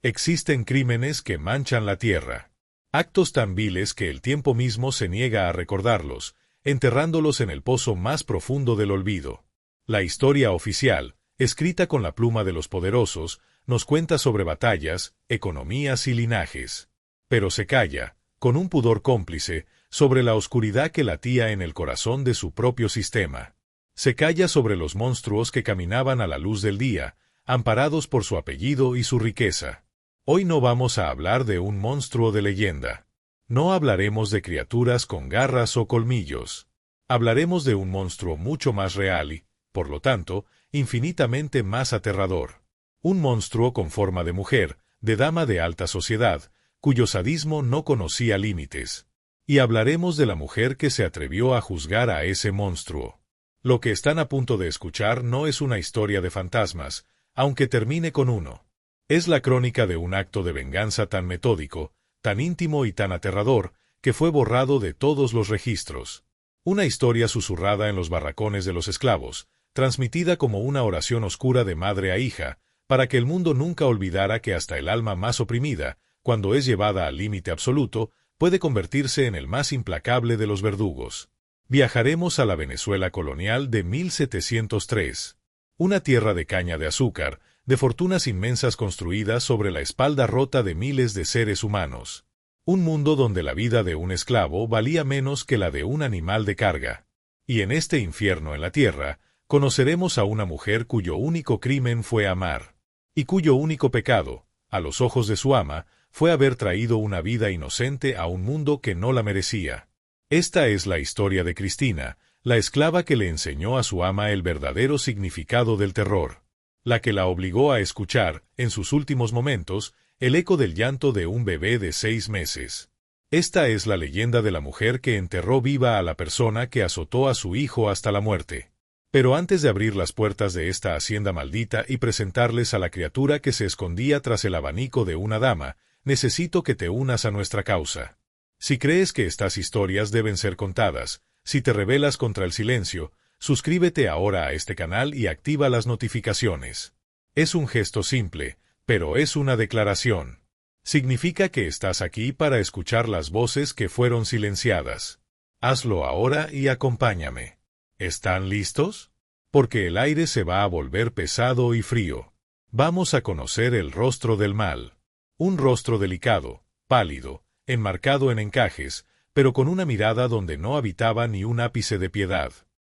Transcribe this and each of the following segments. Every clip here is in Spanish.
Existen crímenes que manchan la tierra. Actos tan viles que el tiempo mismo se niega a recordarlos, enterrándolos en el pozo más profundo del olvido. La historia oficial, escrita con la pluma de los poderosos, nos cuenta sobre batallas, economías y linajes. Pero se calla, con un pudor cómplice, sobre la oscuridad que latía en el corazón de su propio sistema. Se calla sobre los monstruos que caminaban a la luz del día, amparados por su apellido y su riqueza. Hoy no vamos a hablar de un monstruo de leyenda. No hablaremos de criaturas con garras o colmillos. Hablaremos de un monstruo mucho más real y, por lo tanto, infinitamente más aterrador. Un monstruo con forma de mujer, de dama de alta sociedad, cuyo sadismo no conocía límites. Y hablaremos de la mujer que se atrevió a juzgar a ese monstruo. Lo que están a punto de escuchar no es una historia de fantasmas, aunque termine con uno. Es la crónica de un acto de venganza tan metódico, tan íntimo y tan aterrador, que fue borrado de todos los registros. Una historia susurrada en los barracones de los esclavos, transmitida como una oración oscura de madre a hija, para que el mundo nunca olvidara que hasta el alma más oprimida, cuando es llevada al límite absoluto, puede convertirse en el más implacable de los verdugos. Viajaremos a la Venezuela colonial de 1703. Una tierra de caña de azúcar, de fortunas inmensas construidas sobre la espalda rota de miles de seres humanos. Un mundo donde la vida de un esclavo valía menos que la de un animal de carga. Y en este infierno en la tierra, conoceremos a una mujer cuyo único crimen fue amar. Y cuyo único pecado, a los ojos de su ama, fue haber traído una vida inocente a un mundo que no la merecía. Esta es la historia de Cristina, la esclava que le enseñó a su ama el verdadero significado del terror. La que la obligó a escuchar, en sus últimos momentos, el eco del llanto de un bebé de 6 meses. Esta es la leyenda de la mujer que enterró viva a la persona que azotó a su hijo hasta la muerte. Pero antes de abrir las puertas de esta hacienda maldita y presentarles a la criatura que se escondía tras el abanico de una dama, necesito que te unas a nuestra causa. Si crees que estas historias deben ser contadas, si te rebelas contra el silencio, suscríbete ahora a este canal y activa las notificaciones. Es un gesto simple, pero es una declaración. Significa que estás aquí para escuchar las voces que fueron silenciadas. Hazlo ahora y acompáñame. ¿Están listos? Porque el aire se va a volver pesado y frío. Vamos a conocer el rostro del mal. Un rostro delicado, pálido, enmarcado en encajes, pero con una mirada donde no habitaba ni un ápice de piedad.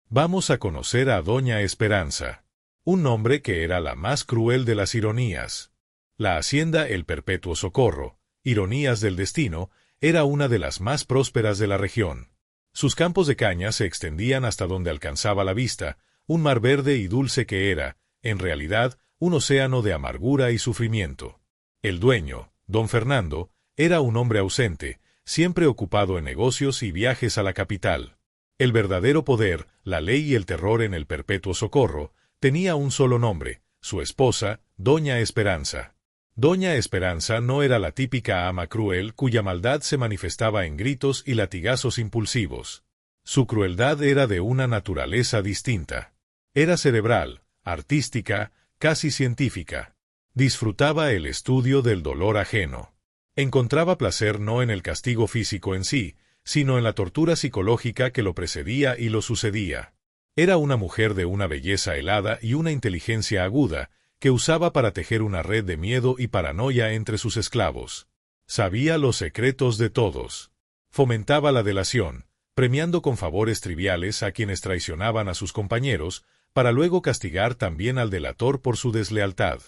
Vamos a conocer a Doña Esperanza. Un nombre que era la más cruel de las ironías. La hacienda El Perpetuo Socorro, ironías del destino, era una de las más prósperas de la región. Sus campos de caña se extendían hasta donde alcanzaba la vista, un mar verde y dulce que era, en realidad, un océano de amargura y sufrimiento. El dueño, don Fernando, era un hombre ausente, siempre ocupado en negocios y viajes a la capital. El verdadero poder, la ley y el terror en el Perpetuo Socorro, tenía un solo nombre, su esposa, Doña Esperanza. Doña Esperanza no era la típica ama cruel cuya maldad se manifestaba en gritos y latigazos impulsivos. Su crueldad era de una naturaleza distinta. Era cerebral, artística, casi científica. Disfrutaba el estudio del dolor ajeno. Encontraba placer no en el castigo físico en sí, sino en la tortura psicológica que lo precedía y lo sucedía. Era una mujer de una belleza helada y una inteligencia aguda, que usaba para tejer una red de miedo y paranoia entre sus esclavos. Sabía los secretos de todos. Fomentaba la delación, premiando con favores triviales a quienes traicionaban a sus compañeros, para luego castigar también al delator por su deslealtad.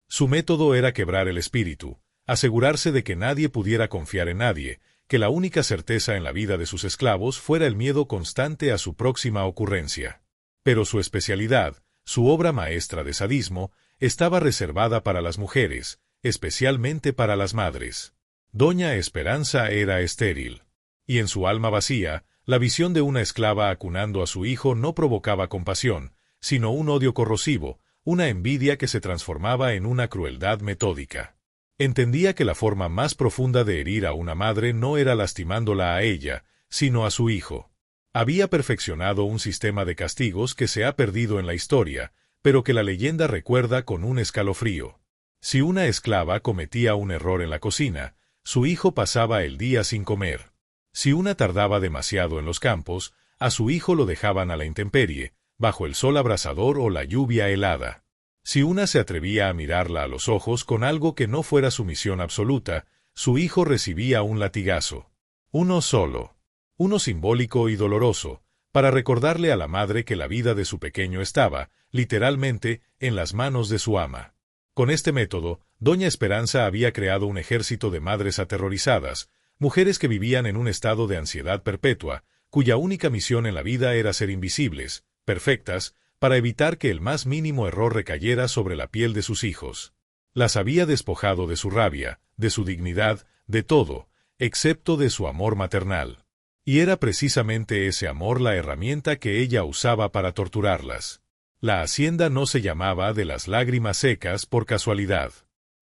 Su método era quebrar el espíritu, asegurarse de que nadie pudiera confiar en nadie, que la única certeza en la vida de sus esclavos fuera el miedo constante a su próxima ocurrencia. Pero su especialidad, su obra maestra de sadismo, estaba reservada para las mujeres, especialmente para las madres. Doña Esperanza era estéril. Y en su alma vacía, la visión de una esclava acunando a su hijo no provocaba compasión, sino un odio corrosivo, una envidia que se transformaba en una crueldad metódica. Entendía que la forma más profunda de herir a una madre no era lastimándola a ella, sino a su hijo. Había perfeccionado un sistema de castigos que se ha perdido en la historia, pero que la leyenda recuerda con un escalofrío. Si una esclava cometía un error en la cocina, su hijo pasaba el día sin comer. Si una tardaba demasiado en los campos, a su hijo lo dejaban a la intemperie, bajo el sol abrasador o la lluvia helada. Si una se atrevía a mirarla a los ojos con algo que no fuera sumisión absoluta, su hijo recibía un latigazo. Uno solo. Uno simbólico y doloroso, para recordarle a la madre que la vida de su pequeño estaba, literalmente, en las manos de su ama. Con este método, doña Esperanza había creado un ejército de madres aterrorizadas, mujeres que vivían en un estado de ansiedad perpetua, cuya única misión en la vida era ser invisibles, perfectas, para evitar que el más mínimo error recayera sobre la piel de sus hijos. Las había despojado de su rabia, de su dignidad, de todo, excepto de su amor maternal. Y era precisamente ese amor la herramienta que ella usaba para torturarlas. La hacienda no se llamaba de las lágrimas secas por casualidad.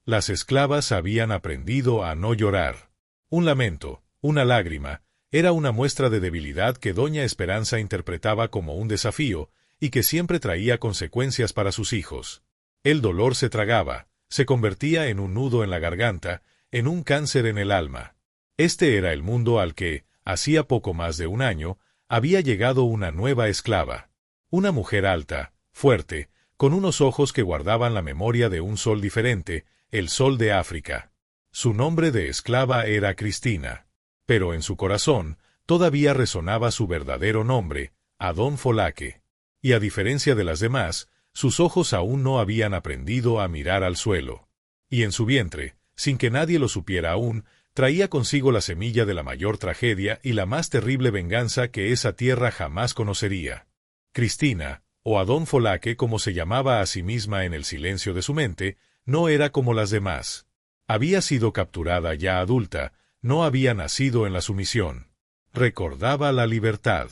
Las esclavas habían aprendido a no llorar. Un lamento, una lágrima, era una muestra de debilidad que doña Esperanza interpretaba como un desafío y que siempre traía consecuencias para sus hijos. El dolor se tragaba, se convertía en un nudo en la garganta, en un cáncer en el alma. Este era el mundo al que, hacía poco más de un año, había llegado una nueva esclava. Una mujer alta, fuerte, con unos ojos que guardaban la memoria de un sol diferente, el sol de África. Su nombre de esclava era Cristina. Pero en su corazón, todavía resonaba su verdadero nombre, Adón Folaque. Y a diferencia de las demás, sus ojos aún no habían aprendido a mirar al suelo. Y en su vientre, sin que nadie lo supiera aún, traía consigo la semilla de la mayor tragedia y la más terrible venganza que esa tierra jamás conocería. Cristina, o Adón Folaque como se llamaba a sí misma en el silencio de su mente, no era como las demás. Había sido capturada ya adulta, no había nacido en la sumisión. Recordaba la libertad.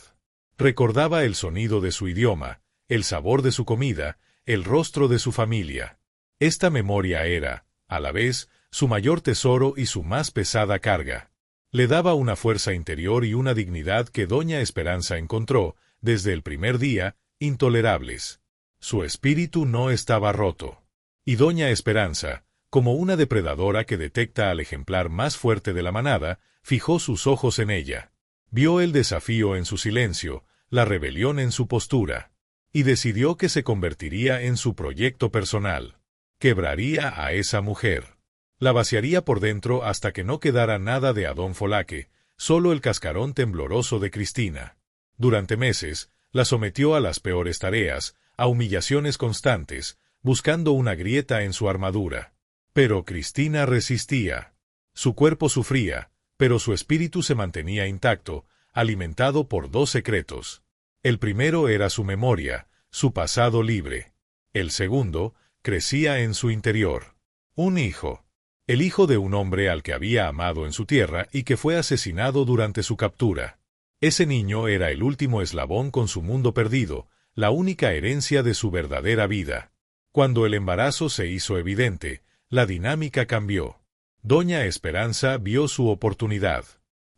Recordaba el sonido de su idioma, el sabor de su comida, el rostro de su familia. Esta memoria era, a la vez, su mayor tesoro y su más pesada carga. Le daba una fuerza interior y una dignidad que doña Esperanza encontró, desde el primer día, intolerables. Su espíritu no estaba roto. Y doña Esperanza, como una depredadora que detecta al ejemplar más fuerte de la manada, fijó sus ojos en ella. Vio el desafío en su silencio, la rebelión en su postura, y decidió que se convertiría en su proyecto personal. Quebraría a esa mujer. La vaciaría por dentro hasta que no quedara nada de Adón Folaque, solo el cascarón tembloroso de Cristina. Durante meses, la sometió a las peores tareas, a humillaciones constantes, buscando una grieta en su armadura. Pero Cristina resistía. Su cuerpo sufría, pero su espíritu se mantenía intacto, alimentado por dos secretos. El primero era su memoria, su pasado libre. El segundo, crecía en su interior. Un hijo. El hijo de un hombre al que había amado en su tierra y que fue asesinado durante su captura. Ese niño era el último eslabón con su mundo perdido, la única herencia de su verdadera vida. Cuando el embarazo se hizo evidente, la dinámica cambió. Doña Esperanza vio su oportunidad.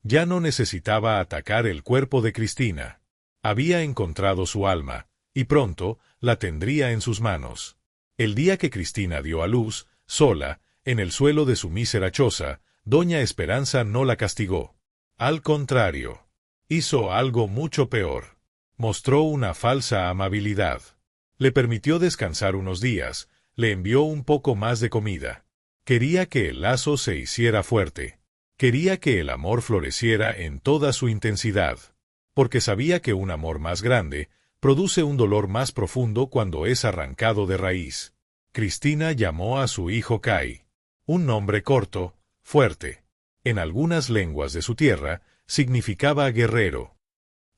Ya no necesitaba atacar el cuerpo de Cristina. Había encontrado su alma, y pronto la tendría en sus manos. El día que Cristina dio a luz, sola, en el suelo de su mísera choza, doña Esperanza no la castigó. Al contrario, hizo algo mucho peor. Mostró una falsa amabilidad. Le permitió descansar unos días, le envió un poco más de comida. Quería que el lazo se hiciera fuerte. Quería que el amor floreciera en toda su intensidad. Porque sabía que un amor más grande produce un dolor más profundo cuando es arrancado de raíz. Cristina llamó a su hijo Kai. Un nombre corto, fuerte. En algunas lenguas de su tierra, significaba guerrero.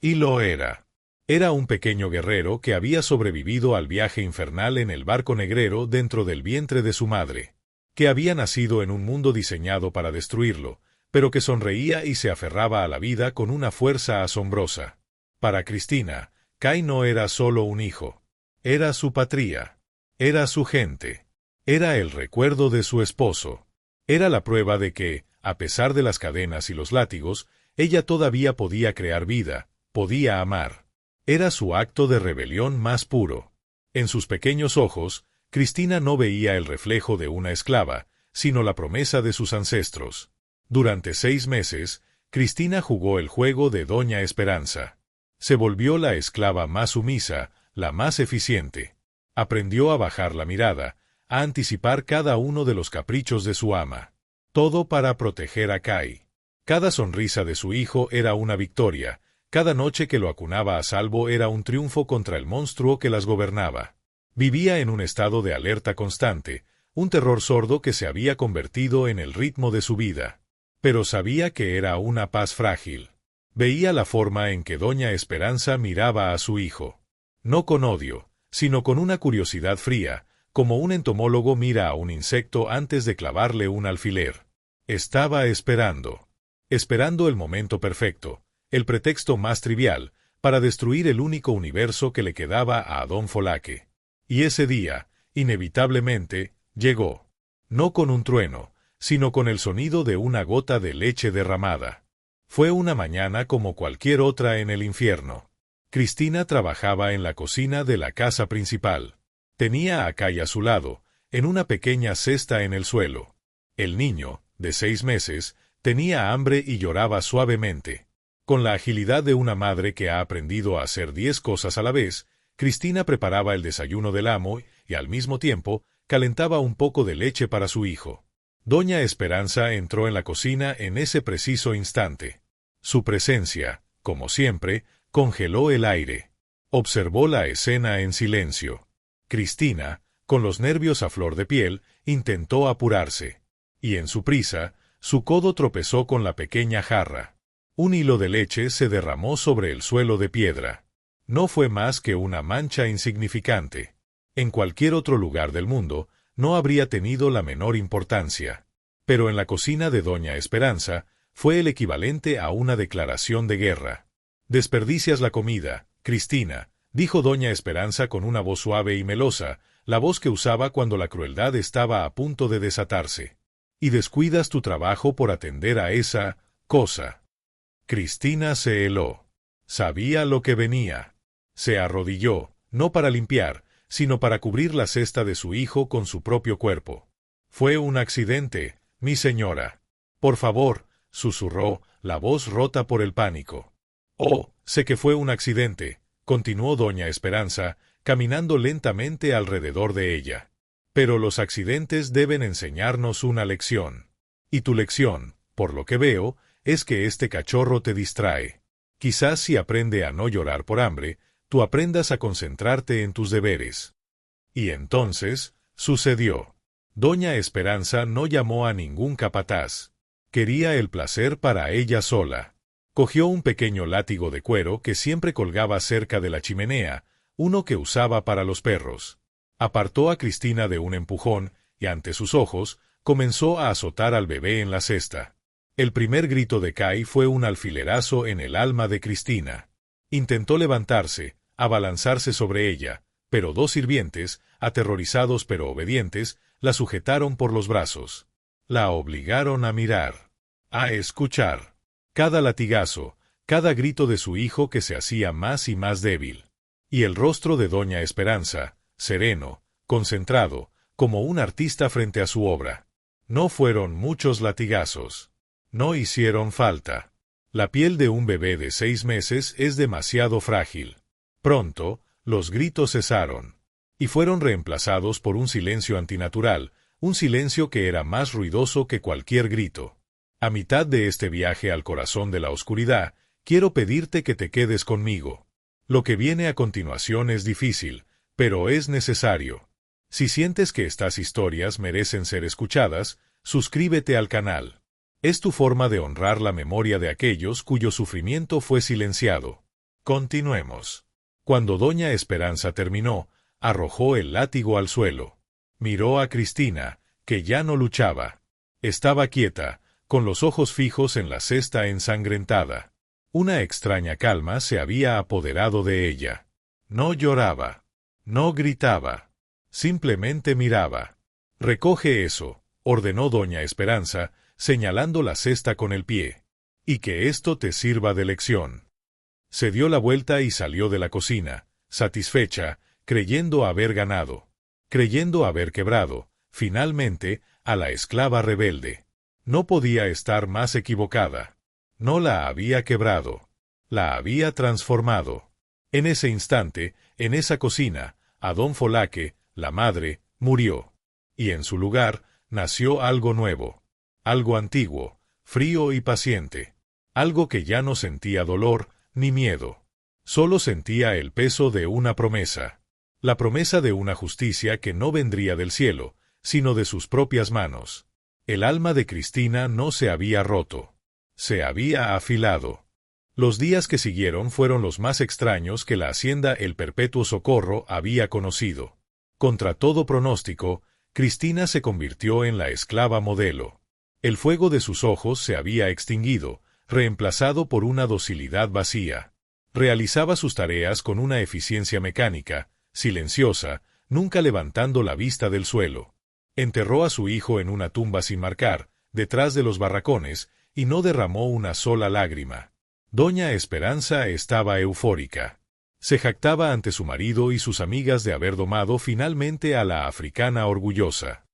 Y lo era. Era un pequeño guerrero que había sobrevivido al viaje infernal en el barco negrero dentro del vientre de su madre, que había nacido en un mundo diseñado para destruirlo, pero que sonreía y se aferraba a la vida con una fuerza asombrosa. Para Cristina, Kai no era solo un hijo. Era su patria. Era su gente. Era el recuerdo de su esposo. Era la prueba de que, a pesar de las cadenas y los látigos, ella todavía podía crear vida, podía amar. Era su acto de rebelión más puro. En sus pequeños ojos, Cristina no veía el reflejo de una esclava, sino la promesa de sus ancestros. Durante 6 meses, Cristina jugó el juego de Doña Esperanza. Se volvió la esclava más sumisa, la más eficiente. Aprendió a bajar la mirada, a anticipar cada uno de los caprichos de su ama. Todo para proteger a Kai. Cada sonrisa de su hijo era una victoria, cada noche que lo acunaba a salvo era un triunfo contra el monstruo que las gobernaba. Vivía en un estado de alerta constante, un terror sordo que se había convertido en el ritmo de su vida. Pero sabía que era una paz frágil. Veía la forma en que Doña Esperanza miraba a su hijo. No con odio, sino con una curiosidad fría, como un entomólogo mira a un insecto antes de clavarle un alfiler. Estaba esperando. Esperando el momento perfecto, el pretexto más trivial, para destruir el único universo que le quedaba a Adón Folaque. Y ese día, inevitablemente, llegó. No con un trueno, sino con el sonido de una gota de leche derramada. Fue una mañana como cualquier otra en el infierno. Cristina trabajaba en la cocina de la casa principal. Tenía a Kai a su lado, en una pequeña cesta en el suelo. El niño, de 6 meses, tenía hambre y lloraba suavemente. Con la agilidad de una madre que ha aprendido a hacer 10 cosas a la vez, Cristina preparaba el desayuno del amo y, al mismo tiempo, calentaba un poco de leche para su hijo. Doña Esperanza entró en la cocina en ese preciso instante. Su presencia, como siempre, congeló el aire. Observó la escena en silencio. Cristina, con los nervios a flor de piel, intentó apurarse. Y en su prisa, su codo tropezó con la pequeña jarra. Un hilo de leche se derramó sobre el suelo de piedra. No fue más que una mancha insignificante. En cualquier otro lugar del mundo, no habría tenido la menor importancia. Pero en la cocina de Doña Esperanza, fue el equivalente a una declaración de guerra. «Desperdicias la comida, Cristina», dijo Doña Esperanza con una voz suave y melosa, la voz que usaba cuando la crueldad estaba a punto de desatarse. «Y descuidas tu trabajo por atender a esa cosa». Cristina se heló. Sabía lo que venía. Se arrodilló, no para limpiar, sino para cubrir la cesta de su hijo con su propio cuerpo. «Fue un accidente, mi señora». «Por favor», susurró, la voz rota por el pánico. «Oh, sé que fue un accidente», continuó Doña Esperanza, caminando lentamente alrededor de ella. «Pero los accidentes deben enseñarnos una lección. Y tu lección, por lo que veo, es que este cachorro te distrae. Quizás si aprende a no llorar por hambre, tú aprendas a concentrarte en tus deberes». Y entonces, sucedió. Doña Esperanza no llamó a ningún capataz. Quería el placer para ella sola. Cogió un pequeño látigo de cuero que siempre colgaba cerca de la chimenea, uno que usaba para los perros. Apartó a Cristina de un empujón y, ante sus ojos, comenzó a azotar al bebé en la cesta. El primer grito de Kai fue un alfilerazo en el alma de Cristina. Intentó levantarse, abalanzarse sobre ella, pero 2 sirvientes, aterrorizados pero obedientes, la sujetaron por los brazos. La obligaron a mirar, a escuchar. Cada latigazo, cada grito de su hijo que se hacía más y más débil. Y el rostro de Doña Esperanza, sereno, concentrado, como un artista frente a su obra. No fueron muchos latigazos. No hicieron falta. La piel de un bebé de 6 meses es demasiado frágil. Pronto, los gritos cesaron. Y fueron reemplazados por un silencio antinatural, un silencio que era más ruidoso que cualquier grito. A mitad de este viaje al corazón de la oscuridad, quiero pedirte que te quedes conmigo. Lo que viene a continuación es difícil, pero es necesario. Si sientes que estas historias merecen ser escuchadas, suscríbete al canal. Es tu forma de honrar la memoria de aquellos cuyo sufrimiento fue silenciado. Continuemos. Cuando Doña Esperanza terminó, arrojó el látigo al suelo. Miró a Cristina, que ya no luchaba. Estaba quieta, con los ojos fijos en la cesta ensangrentada. Una extraña calma se había apoderado de ella. No lloraba. No gritaba. Simplemente miraba. «Recoge eso», ordenó Doña Esperanza, señalando la cesta con el pie. «Y que esto te sirva de lección». Se dio la vuelta y salió de la cocina, satisfecha, creyendo haber ganado. creyendo haber quebrado, finalmente, a la esclava rebelde. No podía estar más equivocada. No la había quebrado. La había transformado. En ese instante, en esa cocina, Adón Folaque, la madre, murió. Y en su lugar, nació algo nuevo. Algo antiguo, frío y paciente. Algo que ya no sentía dolor ni miedo. Solo sentía el peso de una promesa. La promesa de una justicia que no vendría del cielo, sino de sus propias manos. El alma de Cristina no se había roto. Se había afilado. Los días que siguieron fueron los más extraños que la hacienda El Perpetuo Socorro había conocido. Contra todo pronóstico, Cristina se convirtió en la esclava modelo. El fuego de sus ojos se había extinguido, reemplazado por una docilidad vacía. Realizaba sus tareas con una eficiencia mecánica, silenciosa, nunca levantando la vista del suelo. Enterró a su hijo en una tumba sin marcar, detrás de los barracones, y no derramó una sola lágrima. Doña Esperanza estaba eufórica. Se jactaba ante su marido y sus amigas de haber domado finalmente a la africana orgullosa.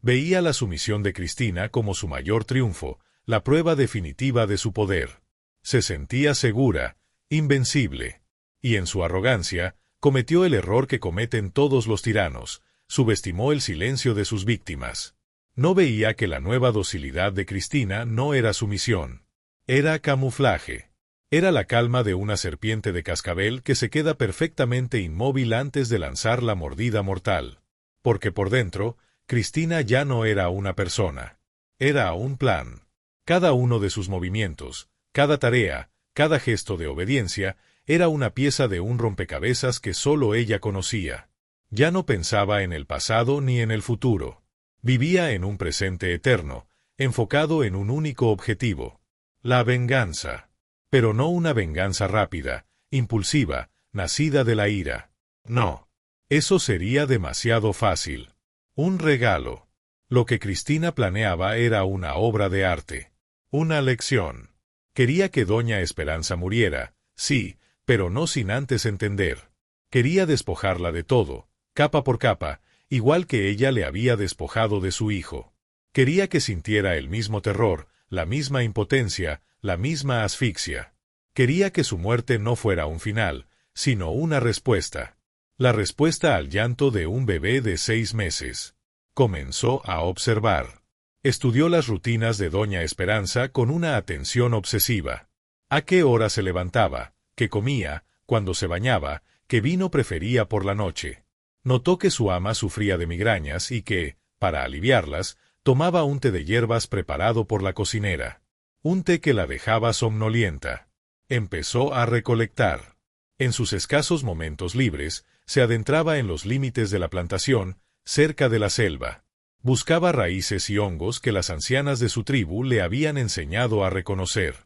Veía la sumisión de Cristina como su mayor triunfo, la prueba definitiva de su poder. Se sentía segura, invencible. Y en su arrogancia, cometió el error que cometen todos los tiranos, subestimó el silencio de sus víctimas. No veía que la nueva docilidad de Cristina no era sumisión. Era camuflaje. Era la calma de una serpiente de cascabel que se queda perfectamente inmóvil antes de lanzar la mordida mortal. Porque por dentro, Cristina ya no era una persona. Era un plan. Cada uno de sus movimientos, cada tarea, cada gesto de obediencia, era una pieza de un rompecabezas que solo ella conocía. Ya no pensaba en el pasado ni en el futuro. Vivía en un presente eterno, enfocado en un único objetivo: la venganza. Pero no una venganza rápida, impulsiva, nacida de la ira. No. Eso sería demasiado fácil. Un regalo. Lo que Cristina planeaba era una obra de arte. Una lección. Quería que Doña Esperanza muriera, sí, pero no sin antes entender. Quería despojarla de todo, capa por capa, igual que ella le había despojado de su hijo. Quería que sintiera el mismo terror, la misma impotencia, la misma asfixia. Quería que su muerte no fuera un final, sino una respuesta. La respuesta al llanto de un bebé de 6 meses. Comenzó a observar. Estudió las rutinas de Doña Esperanza con una atención obsesiva. ¿A qué hora se levantaba? ¿Qué comía? ¿Cuándo se bañaba? ¿Qué vino prefería por la noche? Notó que su ama sufría de migrañas y que, para aliviarlas, tomaba un té de hierbas preparado por la cocinera. Un té que la dejaba somnolienta. Empezó a recolectar. En sus escasos momentos libres, se adentraba en los límites de la plantación, cerca de la selva. Buscaba raíces y hongos que las ancianas de su tribu le habían enseñado a reconocer.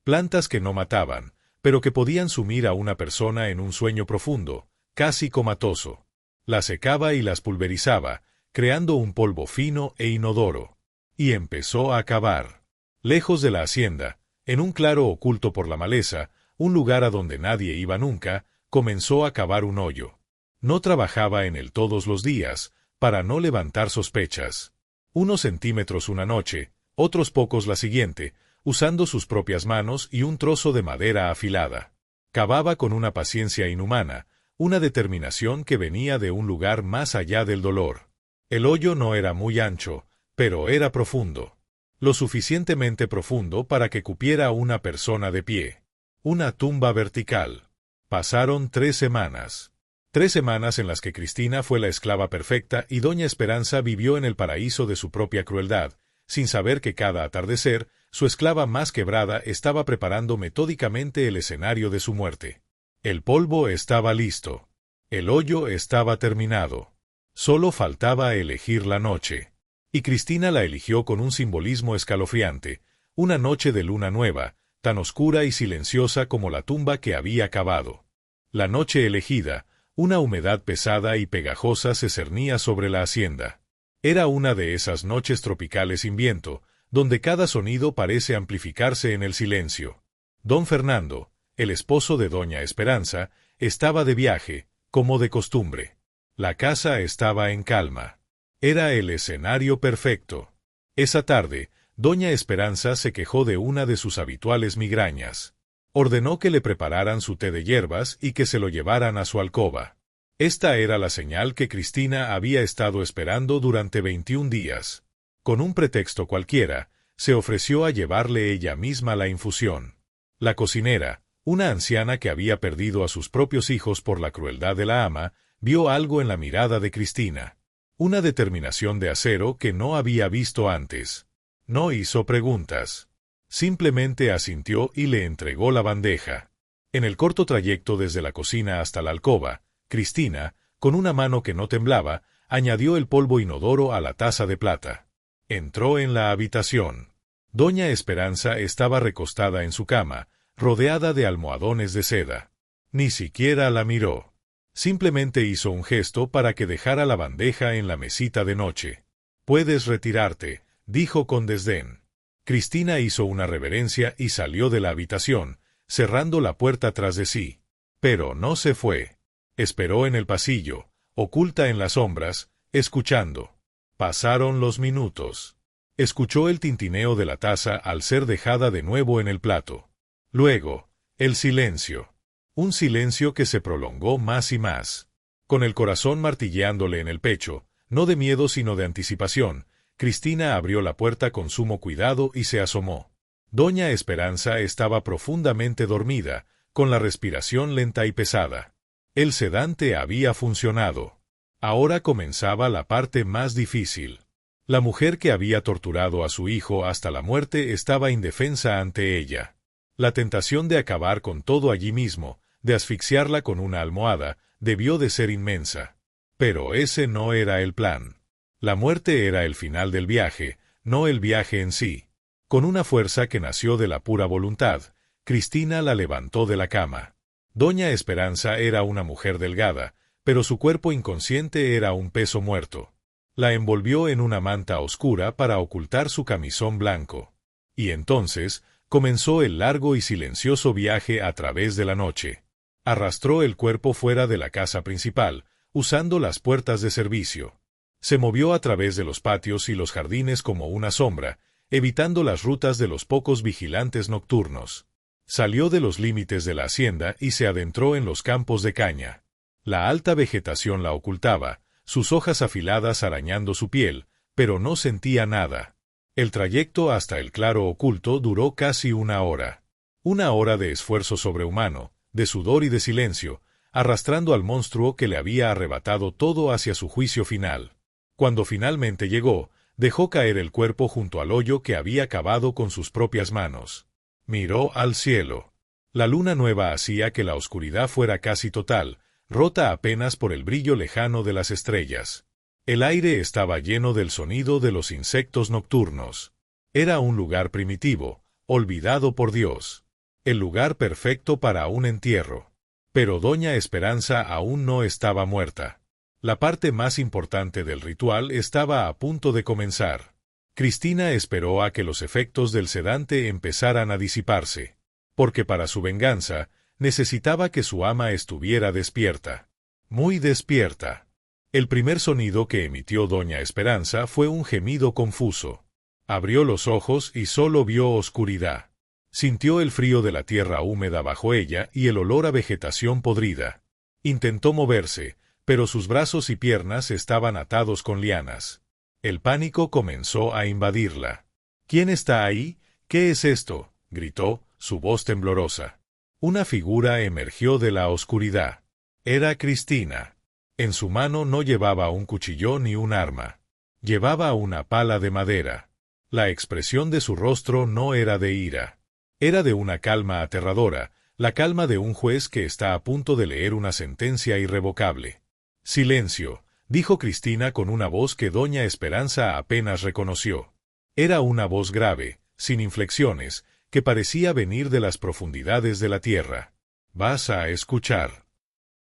Plantas que no mataban, pero que podían sumir a una persona en un sueño profundo, casi comatoso. Las secaba y las pulverizaba, creando un polvo fino e inodoro. Y empezó a cavar. Lejos de la hacienda, en un claro oculto por la maleza, un lugar a donde nadie iba nunca, comenzó a cavar un hoyo. No trabajaba en él todos los días, para no levantar sospechas. Unos centímetros una noche, otros pocos la siguiente, usando sus propias manos y un trozo de madera afilada. Cavaba con una paciencia inhumana, una determinación que venía de un lugar más allá del dolor. El hoyo no era muy ancho, pero era profundo. Lo suficientemente profundo para que cupiera una persona de pie. Una tumba vertical. Pasaron 3 semanas. 3 semanas en las que Cristina fue la esclava perfecta y Doña Esperanza vivió en el paraíso de su propia crueldad, sin saber que cada atardecer, su esclava más quebrada estaba preparando metódicamente el escenario de su muerte. El polvo estaba listo. El hoyo estaba terminado. Solo faltaba elegir la noche. Y Cristina la eligió con un simbolismo escalofriante, una noche de luna nueva, tan oscura y silenciosa como la tumba que había cavado. La noche elegida, una humedad pesada y pegajosa se cernía sobre la hacienda. Era una de esas noches tropicales sin viento, donde cada sonido parece amplificarse en el silencio. Don Fernando, el esposo de Doña Esperanza, estaba de viaje, como de costumbre. La casa estaba en calma. Era el escenario perfecto. Esa tarde, doña Esperanza se quejó de una de sus habituales migrañas. Ordenó que le prepararan su té de hierbas y que se lo llevaran a su alcoba. Esta era la señal que Cristina había estado esperando durante 21 días. Con un pretexto cualquiera, se ofreció a llevarle ella misma la infusión. La cocinera, una anciana que había perdido a sus propios hijos por la crueldad de la ama, vio algo en la mirada de Cristina. Una determinación de acero que no había visto antes. No hizo preguntas. Simplemente asintió y le entregó la bandeja. En el corto trayecto desde la cocina hasta la alcoba, Cristina, con una mano que no temblaba, añadió el polvo inodoro a la taza de plata. Entró en la habitación. Doña Esperanza estaba recostada en su cama, rodeada de almohadones de seda. Ni siquiera la miró. Simplemente hizo un gesto para que dejara la bandeja en la mesita de noche. «Puedes retirarte», dijo con desdén. Cristina hizo una reverencia y salió de la habitación, cerrando la puerta tras de sí. Pero no se fue. Esperó en el pasillo, oculta en las sombras, escuchando. Pasaron los minutos. Escuchó el tintineo de la taza al ser dejada de nuevo en el plato. Luego, el silencio. Un silencio que se prolongó más y más. Con el corazón martilleándole en el pecho, no de miedo sino de anticipación, Cristina abrió la puerta con sumo cuidado y se asomó. Doña Esperanza estaba profundamente dormida, con la respiración lenta y pesada. El sedante había funcionado. Ahora comenzaba la parte más difícil. La mujer que había torturado a su hijo hasta la muerte estaba indefensa ante ella. La tentación de acabar con todo allí mismo, de asfixiarla con una almohada, debió de ser inmensa. Pero ese no era el plan. La muerte era el final del viaje, no el viaje en sí. Con una fuerza que nació de la pura voluntad, Cristina la levantó de la cama. Doña Esperanza era una mujer delgada, pero su cuerpo inconsciente era un peso muerto. La envolvió en una manta oscura para ocultar su camisón blanco. Y entonces comenzó el largo y silencioso viaje a través de la noche. Arrastró el cuerpo fuera de la casa principal, usando las puertas de servicio. Se movió a través de los patios y los jardines como una sombra, evitando las rutas de los pocos vigilantes nocturnos. Salió de los límites de la hacienda y se adentró en los campos de caña. La alta vegetación la ocultaba, sus hojas afiladas arañando su piel, pero no sentía nada. El trayecto hasta el claro oculto duró casi 1 hora. 1 hora de esfuerzo sobrehumano, de sudor y de silencio, arrastrando al monstruo que le había arrebatado todo hacia su juicio final. Cuando finalmente llegó, dejó caer el cuerpo junto al hoyo que había cavado con sus propias manos. Miró al cielo. La luna nueva hacía que la oscuridad fuera casi total, rota apenas por el brillo lejano de las estrellas. El aire estaba lleno del sonido de los insectos nocturnos. Era un lugar primitivo, olvidado por Dios. El lugar perfecto para un entierro. Pero doña Esperanza aún no estaba muerta. La parte más importante del ritual estaba a punto de comenzar. Cristina esperó a que los efectos del sedante empezaran a disiparse, porque para su venganza necesitaba que su ama estuviera despierta. Muy despierta. El primer sonido que emitió doña Esperanza fue un gemido confuso. Abrió los ojos y solo vio oscuridad. Sintió el frío de la tierra húmeda bajo ella y el olor a vegetación podrida. Intentó moverse, pero sus brazos y piernas estaban atados con lianas. El pánico comenzó a invadirla. «¿Quién está ahí? ¿Qué es esto?», gritó, su voz temblorosa. Una figura emergió de la oscuridad. Era Cristina. En su mano no llevaba un cuchillo ni un arma. Llevaba una pala de madera. La expresión de su rostro no era de ira. Era de una calma aterradora, la calma de un juez que está a punto de leer una sentencia irrevocable. «Silencio», dijo Cristina con una voz que doña Esperanza apenas reconoció. Era una voz grave, sin inflexiones, que parecía venir de las profundidades de la tierra. «Vas a escuchar».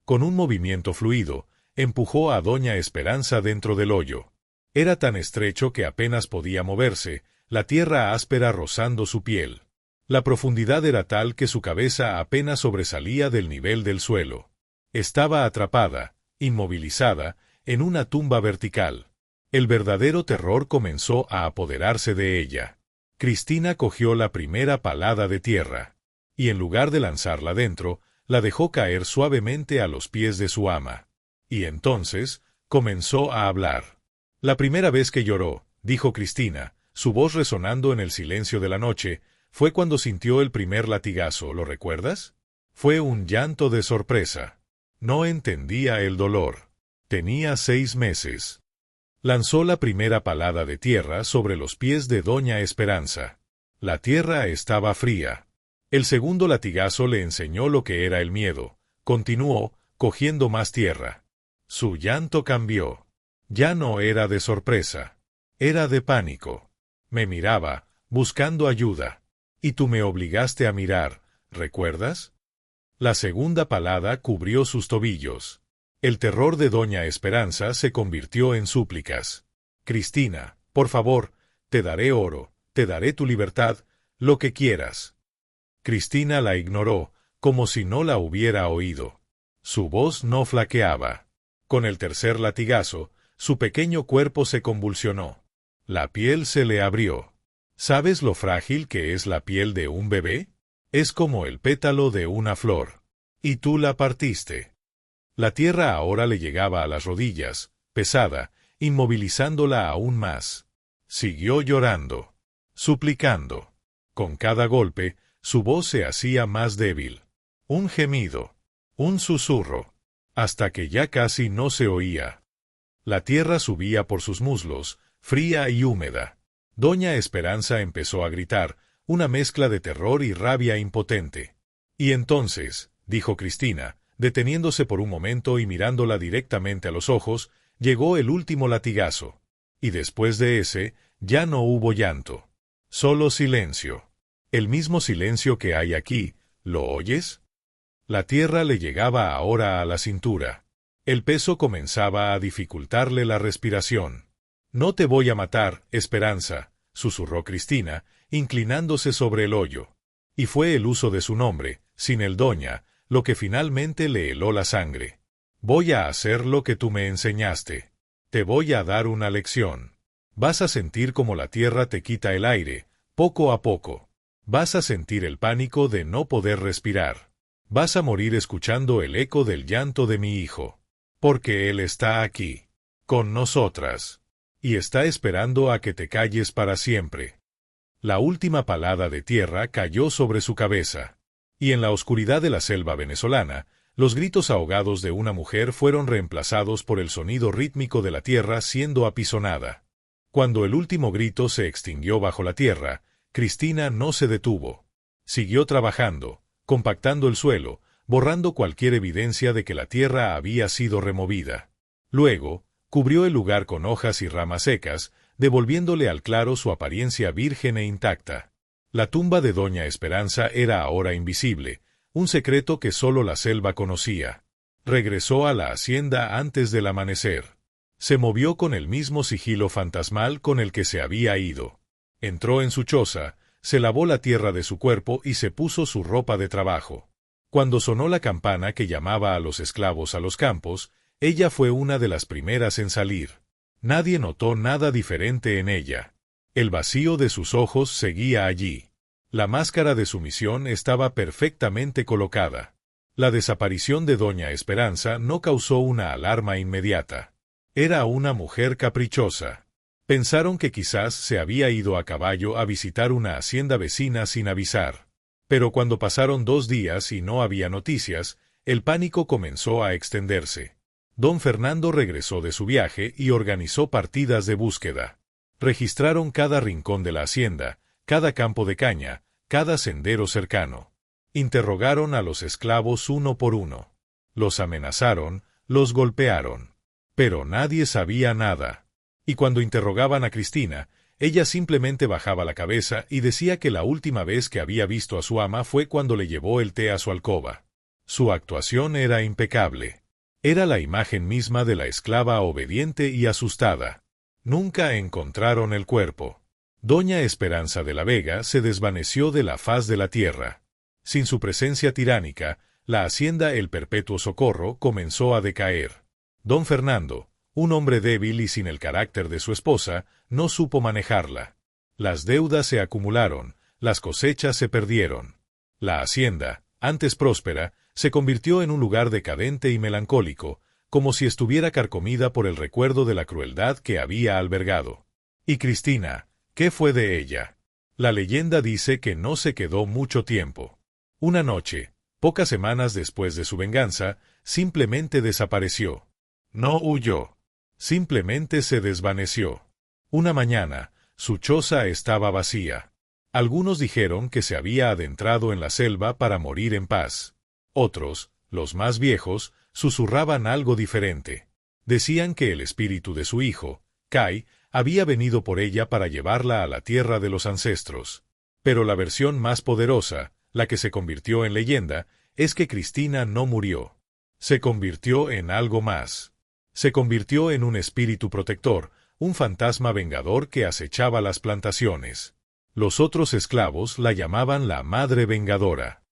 Con un movimiento fluido, empujó a doña Esperanza dentro del hoyo. Era tan estrecho que apenas podía moverse, la tierra áspera rozando su piel. La profundidad era tal que su cabeza apenas sobresalía del nivel del suelo. Estaba atrapada, inmovilizada, en una tumba vertical. El verdadero terror comenzó a apoderarse de ella. Cristina cogió la primera palada de tierra, y en lugar de lanzarla dentro, la dejó caer suavemente a los pies de su ama. Y entonces, comenzó a hablar. La primera vez que lloró, dijo Cristina, su voz resonando en el silencio de la noche, fue cuando sintió el primer latigazo, ¿lo recuerdas? Fue un llanto de sorpresa. No entendía el dolor. Tenía 6 meses. Lanzó la primera palada de tierra sobre los pies de Doña Esperanza. La tierra estaba fría. El segundo latigazo le enseñó lo que era el miedo. Continuó, cogiendo más tierra. Su llanto cambió. Ya no era de sorpresa. Era de pánico. Me miraba, buscando ayuda. Y tú me obligaste a mirar, ¿recuerdas? La segunda palada cubrió sus tobillos. El terror de Doña Esperanza se convirtió en súplicas. Cristina, por favor, te daré oro, te daré tu libertad, lo que quieras. Cristina la ignoró, como si no la hubiera oído. Su voz no flaqueaba. Con el tercer latigazo, su pequeño cuerpo se convulsionó. La piel se le abrió. ¿Sabes lo frágil que es la piel de un bebé? Es como el pétalo de una flor. Y tú la partiste. La tierra ahora le llegaba a las rodillas, pesada, inmovilizándola aún más. Siguió llorando, suplicando. Con cada golpe, su voz se hacía más débil. Un gemido, un susurro, hasta que ya casi no se oía. La tierra subía por sus muslos, fría y húmeda. Doña Esperanza empezó a gritar, una mezcla de terror y rabia impotente. Y entonces, dijo Cristina, deteniéndose por un momento y mirándola directamente a los ojos, llegó el último latigazo. Y después de ese, ya no hubo llanto. Solo silencio. El mismo silencio que hay aquí, ¿lo oyes? La tierra le llegaba ahora a la cintura. El peso comenzaba a dificultarle la respiración. No te voy a matar, Esperanza, susurró Cristina, inclinándose sobre el hoyo. Y fue el uso de su nombre, sin el doña, lo que finalmente le heló la sangre. Voy a hacer lo que tú me enseñaste. Te voy a dar una lección. Vas a sentir como la tierra te quita el aire, poco a poco. Vas a sentir el pánico de no poder respirar. Vas a morir escuchando el eco del llanto de mi hijo. Porque él está aquí, con nosotras. Y está esperando a que te calles para siempre. La última palada de tierra cayó sobre su cabeza. Y en la oscuridad de la selva venezolana, los gritos ahogados de una mujer fueron reemplazados por el sonido rítmico de la tierra siendo apisonada. Cuando el último grito se extinguió bajo la tierra, Cristina no se detuvo. Siguió trabajando, compactando el suelo, borrando cualquier evidencia de que la tierra había sido removida. Luego, cubrió el lugar con hojas y ramas secas, devolviéndole al claro su apariencia virgen e intacta. La tumba de Doña Esperanza era ahora invisible, un secreto que sólo la selva conocía. Regresó a la hacienda antes del amanecer. Se movió con el mismo sigilo fantasmal con el que se había ido. Entró en su choza, se lavó la tierra de su cuerpo y se puso su ropa de trabajo. Cuando sonó la campana que llamaba a los esclavos a los campos, ella fue una de las primeras en salir. Nadie notó nada diferente en ella. El vacío de sus ojos seguía allí. La máscara de sumisión estaba perfectamente colocada. La desaparición de Doña Esperanza no causó una alarma inmediata. Era una mujer caprichosa. Pensaron que quizás se había ido a caballo a visitar una hacienda vecina sin avisar. Pero cuando pasaron 2 días y no había noticias, el pánico comenzó a extenderse. Don Fernando regresó de su viaje y organizó partidas de búsqueda. Registraron cada rincón de la hacienda, cada campo de caña, cada sendero cercano. Interrogaron a los esclavos uno por uno. Los amenazaron, los golpearon. Pero nadie sabía nada. Y cuando interrogaban a Cristina, ella simplemente bajaba la cabeza y decía que la última vez que había visto a su ama fue cuando le llevó el té a su alcoba. Su actuación era impecable. Era la imagen misma de la esclava obediente y asustada. Nunca encontraron el cuerpo. Doña Esperanza de la Vega se desvaneció de la faz de la tierra. Sin su presencia tiránica, la hacienda El Perpetuo Socorro comenzó a decaer. Don Fernando, un hombre débil y sin el carácter de su esposa, no supo manejarla. Las deudas se acumularon, las cosechas se perdieron. La hacienda, antes próspera, se convirtió en un lugar decadente y melancólico, como si estuviera carcomida por el recuerdo de la crueldad que había albergado. Y Cristina, ¿qué fue de ella? La leyenda dice que no se quedó mucho tiempo. Una noche, pocas semanas después de su venganza, simplemente desapareció. No huyó. Simplemente se desvaneció. Una mañana, su choza estaba vacía. Algunos dijeron que se había adentrado en la selva para morir en paz. Otros, los más viejos, susurraban algo diferente. Decían que el espíritu de su hijo, Kai, había venido por ella para llevarla a la tierra de los ancestros. Pero la versión más poderosa, la que se convirtió en leyenda, es que Cristina no murió. Se convirtió en algo más. Se convirtió en un espíritu protector, un fantasma vengador que acechaba las plantaciones. Los otros esclavos la llamaban la Madre Vengadora.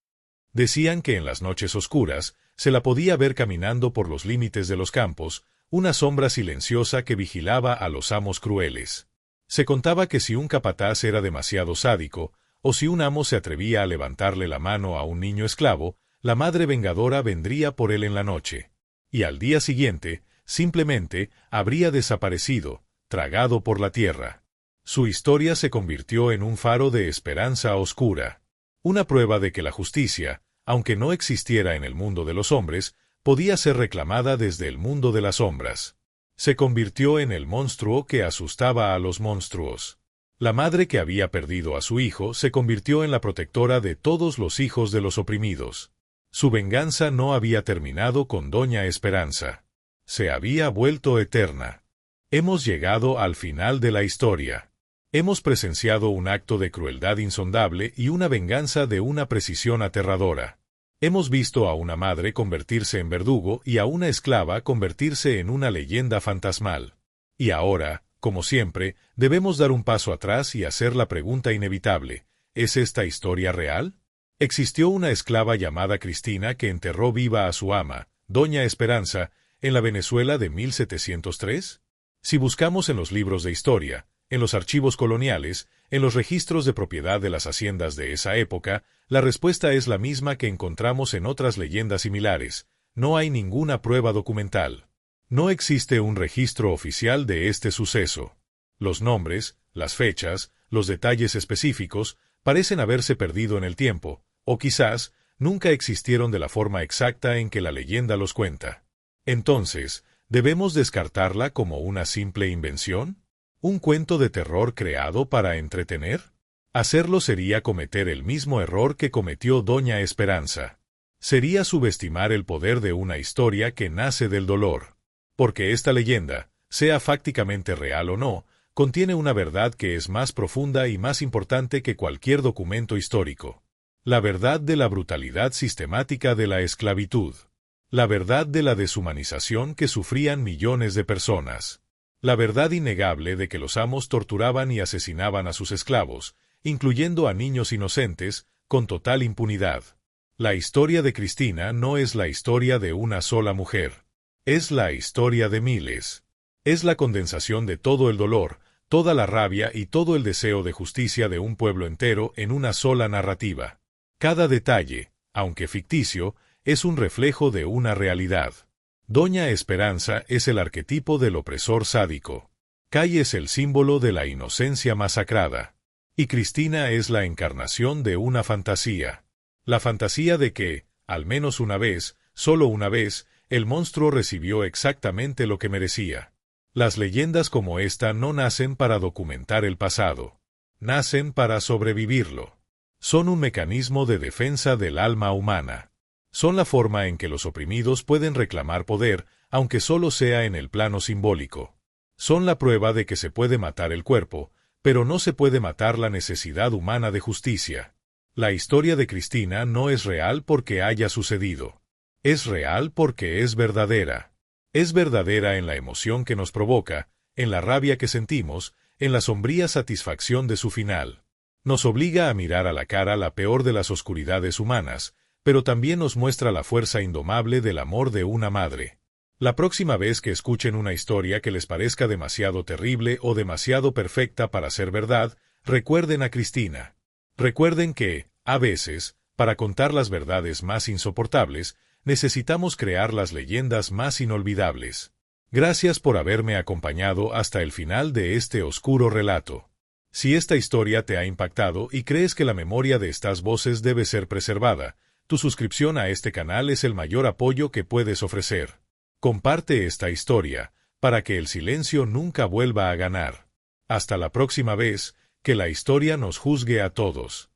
Decían que en las noches oscuras se la podía ver caminando por los límites de los campos, una sombra silenciosa que vigilaba a los amos crueles. Se contaba que si un capataz era demasiado sádico, o si un amo se atrevía a levantarle la mano a un niño esclavo, la Madre Vengadora vendría por él en la noche. Y al día siguiente, simplemente, habría desaparecido, tragado por la tierra. Su historia se convirtió en un faro de esperanza oscura. Una prueba de que la justicia, aunque no existiera en el mundo de los hombres, podía ser reclamada desde el mundo de las sombras. Se convirtió en el monstruo que asustaba a los monstruos. La madre que había perdido a su hijo se convirtió en la protectora de todos los hijos de los oprimidos. Su venganza no había terminado con Doña Esperanza. Se había vuelto eterna. Hemos llegado al final de la historia. Hemos presenciado un acto de crueldad insondable y una venganza de una precisión aterradora. Hemos visto a una madre convertirse en verdugo y a una esclava convertirse en una leyenda fantasmal. Y ahora, como siempre, debemos dar un paso atrás y hacer la pregunta inevitable: ¿es esta historia real? ¿Existió una esclava llamada Cristina que enterró viva a su ama, Doña Esperanza, en la Venezuela de 1703? Si buscamos en los libros de historia, en los archivos coloniales, en los registros de propiedad de las haciendas de esa época, la respuesta es la misma que encontramos en otras leyendas similares: no hay ninguna prueba documental. No existe un registro oficial de este suceso. Los nombres, las fechas, los detalles específicos, parecen haberse perdido en el tiempo, o quizás, nunca existieron de la forma exacta en que la leyenda los cuenta. Entonces, ¿debemos descartarla como una simple invención? ¿Un cuento de terror creado para entretener? Hacerlo sería cometer el mismo error que cometió Doña Esperanza. Sería subestimar el poder de una historia que nace del dolor. Porque esta leyenda, sea fácticamente real o no, contiene una verdad que es más profunda y más importante que cualquier documento histórico. La verdad de la brutalidad sistemática de la esclavitud. La verdad de la deshumanización que sufrían millones de personas. La verdad innegable de que los amos torturaban y asesinaban a sus esclavos, incluyendo a niños inocentes, con total impunidad. La historia de Cristina no es la historia de una sola mujer. Es la historia de miles. Es la condensación de todo el dolor, toda la rabia y todo el deseo de justicia de un pueblo entero en una sola narrativa. Cada detalle, aunque ficticio, es un reflejo de una realidad. Doña Esperanza es el arquetipo del opresor sádico. Kai es el símbolo de la inocencia masacrada. Y Cristina es la encarnación de una fantasía. La fantasía de que, al menos una vez, solo una vez, el monstruo recibió exactamente lo que merecía. Las leyendas como esta no nacen para documentar el pasado. Nacen para sobrevivirlo. Son un mecanismo de defensa del alma humana. Son la forma en que los oprimidos pueden reclamar poder, aunque solo sea en el plano simbólico. Son la prueba de que se puede matar el cuerpo, pero no se puede matar la necesidad humana de justicia. La historia de Cristina no es real porque haya sucedido. Es real porque es verdadera. Es verdadera en la emoción que nos provoca, en la rabia que sentimos, en la sombría satisfacción de su final. Nos obliga a mirar a la cara la peor de las oscuridades humanas, pero también nos muestra la fuerza indomable del amor de una madre. La próxima vez que escuchen una historia que les parezca demasiado terrible o demasiado perfecta para ser verdad, recuerden a Cristina. Recuerden que, a veces, para contar las verdades más insoportables, necesitamos crear las leyendas más inolvidables. Gracias por haberme acompañado hasta el final de este oscuro relato. Si esta historia te ha impactado y crees que la memoria de estas voces debe ser preservada, tu suscripción a este canal es el mayor apoyo que puedes ofrecer. Comparte esta historia, para que el silencio nunca vuelva a ganar. Hasta la próxima vez, que la historia nos juzgue a todos.